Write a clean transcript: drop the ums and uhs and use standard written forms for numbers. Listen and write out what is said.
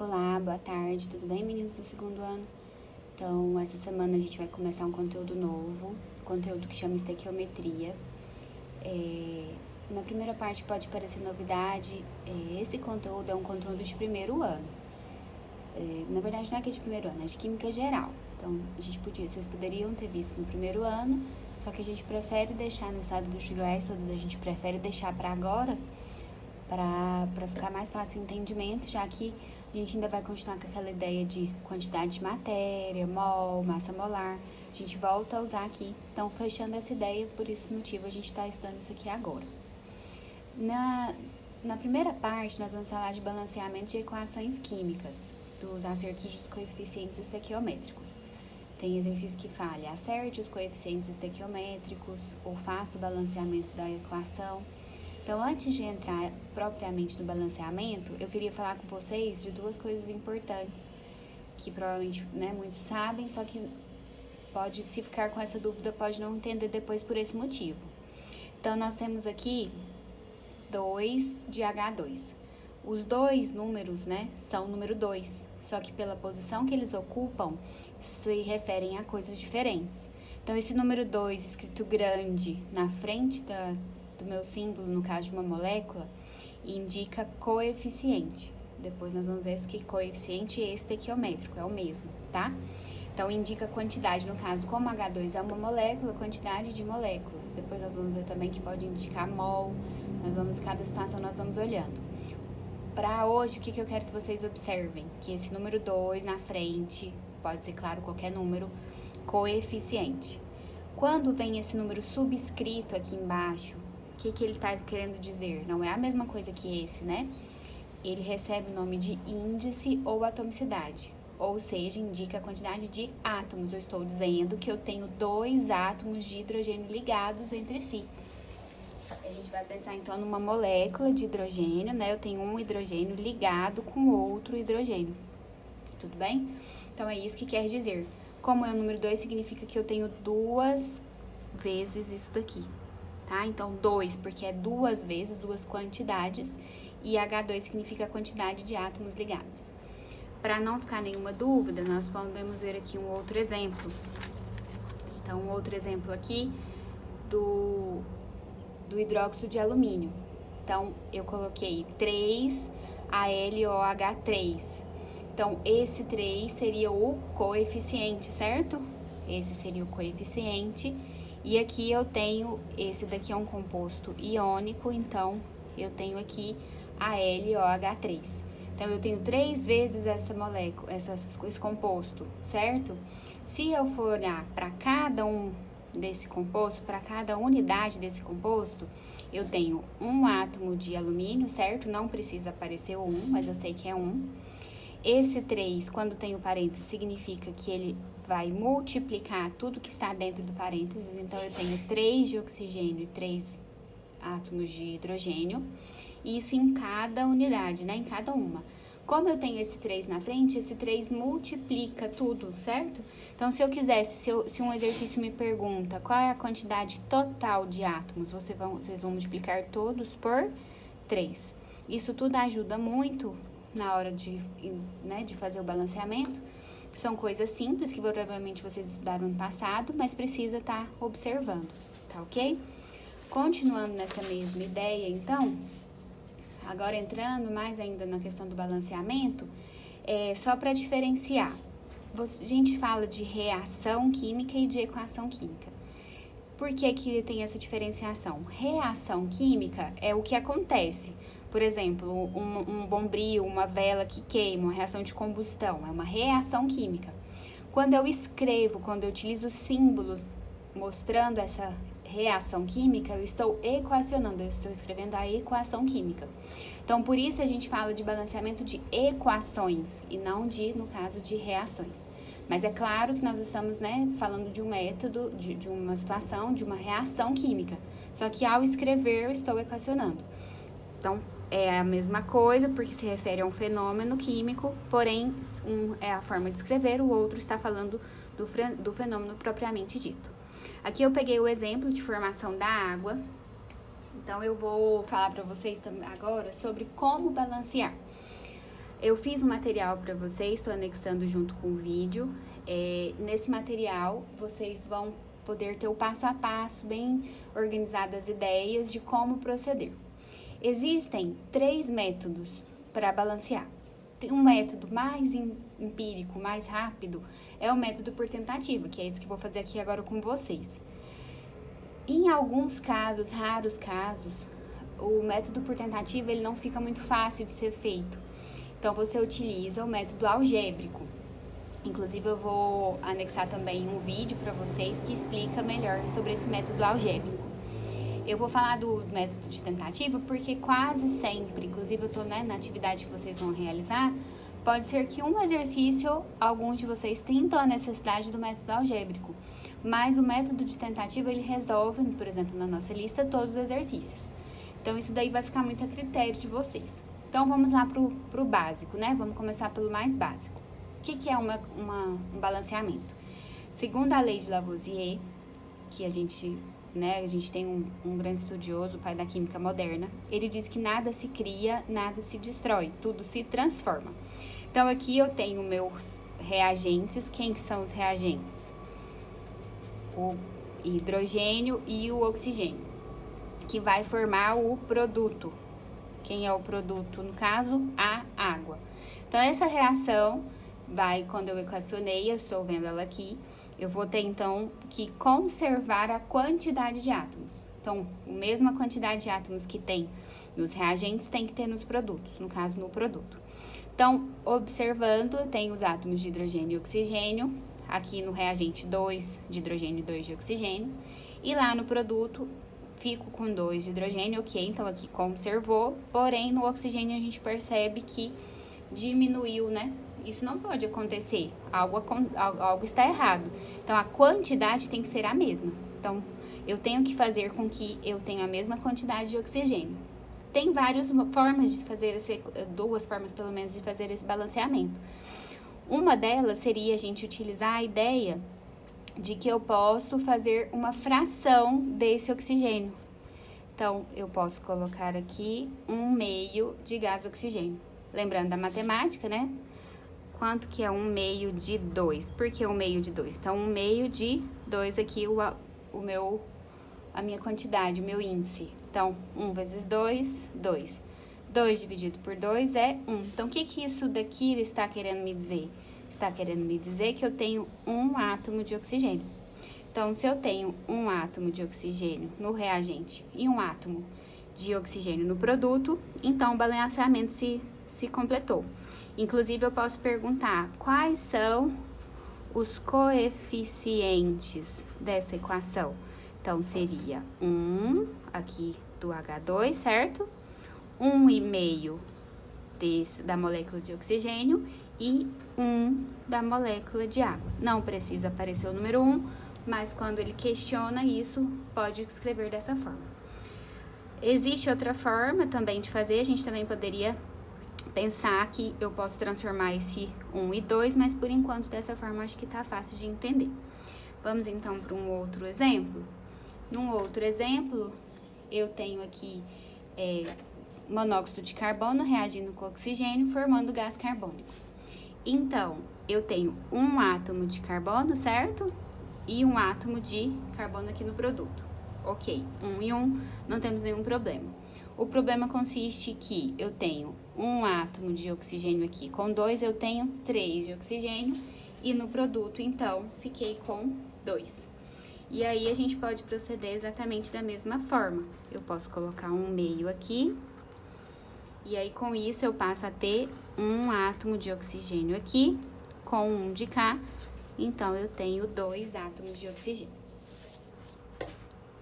Olá, boa tarde, tudo bem, meninos do segundo ano? Então, essa semana a gente vai começar um conteúdo novo, conteúdo que chama estequiometria. Na primeira parte pode parecer novidade, esse conteúdo é um conteúdo de primeiro ano. Na verdade não é que é de primeiro ano, é de química geral. Então, vocês poderiam ter visto no primeiro ano, só que a gente prefere deixar no estado do Goiás, todos a gente prefere deixar para agora, para ficar mais fácil o entendimento, já que a gente ainda vai continuar com aquela ideia de quantidade de matéria, mol, massa molar. A gente volta a usar aqui. Então, fechando essa ideia, por esse motivo a gente está estudando isso aqui agora. Na primeira parte, nós vamos falar de balanceamento de equações químicas, dos acertos dos coeficientes estequiométricos. Tem exercício que fala, acerte os coeficientes estequiométricos ou faça o balanceamento da equação. Então, antes de entrar propriamente no balanceamento, eu queria falar com vocês de duas coisas importantes, que provavelmente muitos sabem, só que se ficar com essa dúvida, pode não entender depois por esse motivo. Então, nós temos aqui 2 de H2. Os dois números, são o número 2, só que pela posição que eles ocupam, se referem a coisas diferentes. Então, esse número 2 escrito grande na frente do meu símbolo, no caso de uma molécula, indica coeficiente. Depois nós vamos ver que coeficiente estequiométrico é o mesmo, tá? Então, indica quantidade, no caso, como H2 é uma molécula, quantidade de moléculas. Depois nós vamos ver também que pode indicar mol. Cada situação nós vamos olhando. Para hoje, o que eu quero que vocês observem? Que esse número 2 na frente, pode ser, claro, qualquer número, coeficiente. Quando vem esse número subscrito aqui embaixo, o que ele está querendo dizer? Não é a mesma coisa que esse, Ele recebe o nome de índice ou atomicidade, ou seja, indica a quantidade de átomos. Eu estou dizendo que eu tenho 2 átomos de hidrogênio ligados entre si. A gente vai pensar então numa molécula de hidrogênio, Eu tenho um hidrogênio ligado com outro hidrogênio. Tudo bem? Então é isso que quer dizer. Como é o número 2, significa que eu tenho 2 vezes isso daqui. Tá? Então, 2, porque é 2 vezes, 2 quantidades, e H2 significa a quantidade de átomos ligados. Para não ficar nenhuma dúvida, nós podemos ver aqui um outro exemplo. Então, um outro exemplo aqui do hidróxido de alumínio. Então, eu coloquei 3AlOH3. Então, esse 3 seria o coeficiente, certo? Esse seria o coeficiente. E aqui eu tenho, esse daqui é um composto iônico, então eu tenho aqui AlOH3. Então, eu tenho 3 vezes essa molécula, esse composto, certo? Se eu for olhar para cada um desse composto, para cada unidade desse composto, eu tenho um átomo de alumínio, certo? Não precisa aparecer o 1, mas eu sei que é 1. Esse 3, quando tem o parênteses, significa que ele vai multiplicar tudo que está dentro do parênteses. Então, eu tenho 3 de oxigênio e 3 átomos de hidrogênio. Isso em cada unidade, em cada uma. Como eu tenho esse 3 na frente, esse 3 multiplica tudo, certo? Então, se eu quisesse, se um exercício me pergunta qual é a quantidade total de átomos, vocês vão multiplicar todos por 3. Isso tudo ajuda muito na hora de fazer o balanceamento. São coisas simples que provavelmente vocês estudaram no passado, mas precisa estar observando, tá ok? Continuando nessa mesma ideia, então, agora entrando mais ainda na questão do balanceamento, só para diferenciar, a gente fala de reação química e de equação química. Por que tem essa diferenciação? Reação química é o que acontece. Por exemplo, um bombril, uma vela que queima, uma reação de combustão, é uma reação química. Quando eu escrevo, quando eu utilizo símbolos mostrando essa reação química, eu estou equacionando, eu estou escrevendo a equação química. Então, por isso a gente fala de balanceamento de equações e não no caso, de reações. Mas é claro que nós estamos, falando de um método, de uma situação, de uma reação química. Só que ao escrever, eu estou equacionando. Então, é a mesma coisa, porque se refere a um fenômeno químico, porém, um é a forma de escrever, o outro está falando do fenômeno propriamente dito. Aqui eu peguei o exemplo de formação da água. Então, eu vou falar para vocês agora sobre como balancear. Eu fiz um material para vocês, estou anexando junto com o vídeo. Nesse material, vocês vão poder ter o passo a passo, bem organizadas ideias de como proceder. Existem 3 métodos para balancear. Tem um método mais empírico, mais rápido, é o método por tentativa, que é esse que eu vou fazer aqui agora com vocês. Em alguns casos, raros casos, o método por tentativa ele não fica muito fácil de ser feito. Então, você utiliza o método algébrico. Inclusive, eu vou anexar também um vídeo para vocês que explica melhor sobre esse método algébrico. Eu vou falar do método de tentativa porque quase sempre, inclusive eu estou na atividade que vocês vão realizar, pode ser que um exercício, alguns de vocês tentam a necessidade do método algébrico, mas o método de tentativa ele resolve, por exemplo, na nossa lista, todos os exercícios. Então, isso daí vai ficar muito a critério de vocês. Então, vamos lá pro básico, né? Vamos começar pelo mais básico. O que é um balanceamento? Segundo a lei de Lavoisier, que a gente tem um grande estudioso, o pai da química moderna, ele diz que nada se cria, nada se destrói, tudo se transforma. Então, aqui eu tenho meus reagentes. Quem que são os reagentes? O hidrogênio e o oxigênio, que vai formar o produto. Quem é o produto? No caso, a água. Então, essa reação vai, quando eu equacionei, eu estou vendo ela aqui, eu vou ter, então, que conservar a quantidade de átomos. Então, a mesma quantidade de átomos que tem nos reagentes tem que ter nos produtos, no caso, no produto. Então, observando, eu tenho os átomos de hidrogênio e oxigênio, aqui no reagente 2 de hidrogênio e 2 de oxigênio, e lá no produto, fico com 2 de hidrogênio, ok, então aqui conservou, porém, no oxigênio a gente percebe que diminuiu, né? Isso não pode acontecer, algo está errado. Então, a quantidade tem que ser a mesma. Então, eu tenho que fazer com que eu tenha a mesma quantidade de oxigênio. Tem várias formas de fazer duas formas pelo menos de fazer esse balanceamento. Uma delas seria a gente utilizar a ideia de que eu posso fazer uma fração desse oxigênio. Então, eu posso colocar aqui 1/2 de gás oxigênio. Lembrando da matemática, né? Quanto que é 1/2 de 2? Por que 1/2 de 2? Então, 1/2 de 2 aqui, a minha quantidade, o meu índice. Então, 1 vezes 2, 2. 2 dividido por 2 é 1. Então, o que isso daqui está querendo me dizer? Está querendo me dizer que eu tenho um átomo de oxigênio. Então, se eu tenho um átomo de oxigênio no reagente e um átomo de oxigênio no produto, então o balanceamento se completou. Inclusive, eu posso perguntar quais são os coeficientes dessa equação. Então, seria 1 aqui do H2, certo? 1,5 da molécula de oxigênio e 1 da molécula de água. Não precisa aparecer o número 1, mas quando ele questiona isso, pode escrever dessa forma. Existe outra forma também de fazer, a gente também poderia pensar que eu posso transformar esse 1 e 2, mas por enquanto dessa forma acho que tá fácil de entender. Vamos então para um outro exemplo. Num outro exemplo, eu tenho aqui monóxido de carbono reagindo com oxigênio, formando gás carbônico. Então, eu tenho um átomo de carbono, certo? E um átomo de carbono aqui no produto. Ok, 1 e 1, não temos nenhum problema. O problema consiste que eu tenho um átomo de oxigênio aqui com 2, eu tenho 3 de oxigênio, e no produto, então, fiquei com 2. E aí, a gente pode proceder exatamente da mesma forma. Eu posso colocar 1/2 aqui, e aí, com isso, eu passo a ter um átomo de oxigênio aqui, com 1 de cá, então, eu tenho 2 átomos de oxigênio.